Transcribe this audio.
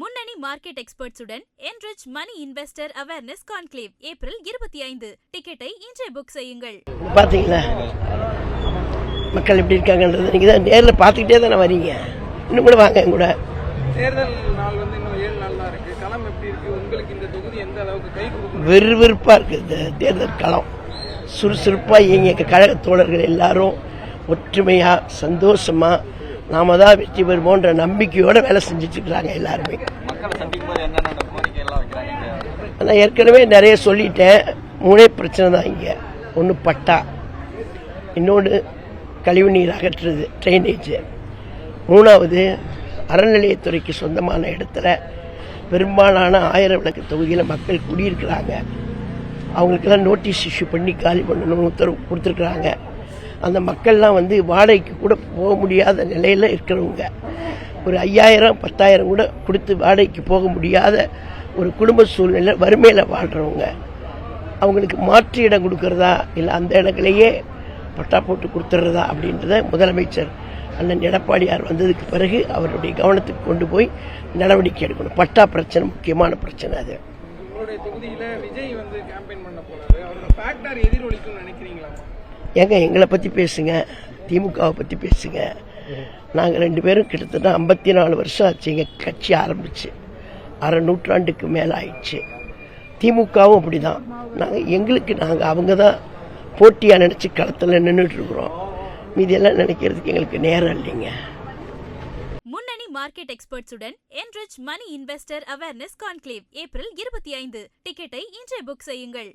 முன்னணி market எக்ஸ்பர்ட்ஸுடன் enrich money investor awareness conclave April 25. டிக்கெட்டை இன்றே புக் செய்யுங்கள். பாத்தீங்களா மக்கள் எப்படி இருக்காங்கன்றது நீங்க தான் நேரில் பார்த்துக்கிட்டே தானே வரீங்க. இன்னும் கூட வாங்க என் கூட. தேர்தல் நாள் இன்னும் 7 நாள் தான் இருக்கு. களம் எப்படி இருக்கு? உங்களுக்கு இந்த தொகுதி எந்த அளவுக்கு கை கொடுக்கும்? விறுவிறுப்பா இருக்கு இந்த தேர்தல் களம். சுறுசுறுப்பா இயங்கிய கழக தோழர்கள் எல்லாரும் ஒற்றுமையா சந்தோஷமா நாம தான் வெற்றி பெறுவோன்ற நம்பிக்கையோட வேலை செஞ்சுட்டு இருக்கிறாங்க எல்லாருமே. நான் ஏற்கனவே நிறைய சொல்லிட்டேன். 3 பிரச்சனை தான் இங்க. ஒன்று பட்டா, இன்னொன்று கழிவுநீர் அகற்றுறது ட்ரைனேஜ், 3வது அறநிலையத்துறைக்கு சொந்தமான இடத்துல பெரும்பாலான 1000 விளக்கு தொகுதியில் மக்கள் குடியிருக்கிறாங்க. அவங்களுக்கெல்லாம் நோட்டீஸ் இஷ்யூ பண்ணி காலி பண்ணணும்னு உத்தரவு கொடுத்துருக்குறாங்க. அந்த மக்கள்லாம் வாடகைக்கு கூட போக முடியாத நிலையில் இருக்கிறவங்க, ஒரு 5000 10,000 கூட கொடுத்து வாடகைக்கு போக முடியாத ஒரு குடும்ப சூழ்நிலை வறுமையில் வாழ்கிறவங்க, அவங்களுக்கு மாற்று இடம் கொடுக்கறதா இல்லை அந்த இடங்களையே பட்டா போட்டு கொடுத்துட்றதா அப்படின்றத முதலமைச்சர் அண்ணன் எடப்பாடியார் வந்ததுக்கு பிறகு அவருடைய கவனத்துக்கு கொண்டு போய் நடவடிக்கை எடுக்கணும். பட்டா பிரச்சனை முக்கியமான பிரச்சனை. அது உங்களுடைய தொகுதியில் விஜய் கேம்பெயின் பண்ண போறாரு. அவரோட ஃபேக்டர் எதிரொலிக்கும்னு நினைக்கிறீங்களா? ஏங்க எங்களை பற்றி பேசுங்க, திமுகவை பற்றி பேசுங்க. நாங்கள் 2 பேரும் கிட்டத்தட்ட 54 வருஷம் ஆச்சு எங்கள் கட்சி ஆரம்பிச்சு. அரை நூற்றாண்டுக்கு மேலே ஆயிடுச்சு. திமுகவும் அப்படிதான். நாங்கள் அவங்க தான் போட்டியாக நினச்சி களத்தில் நின்றுட்டு இருக்கிறோம். மீதியெல்லாம் நினைக்கிறதுக்கு எங்களுக்கு நேரம் இல்லைங்க. முன்னணி market எக்ஸ்பர்ட்ஸுடன் enrich money investor awareness conclave April 25. டிக்கெட்டை இன்றே புக் செய்யுங்கள்.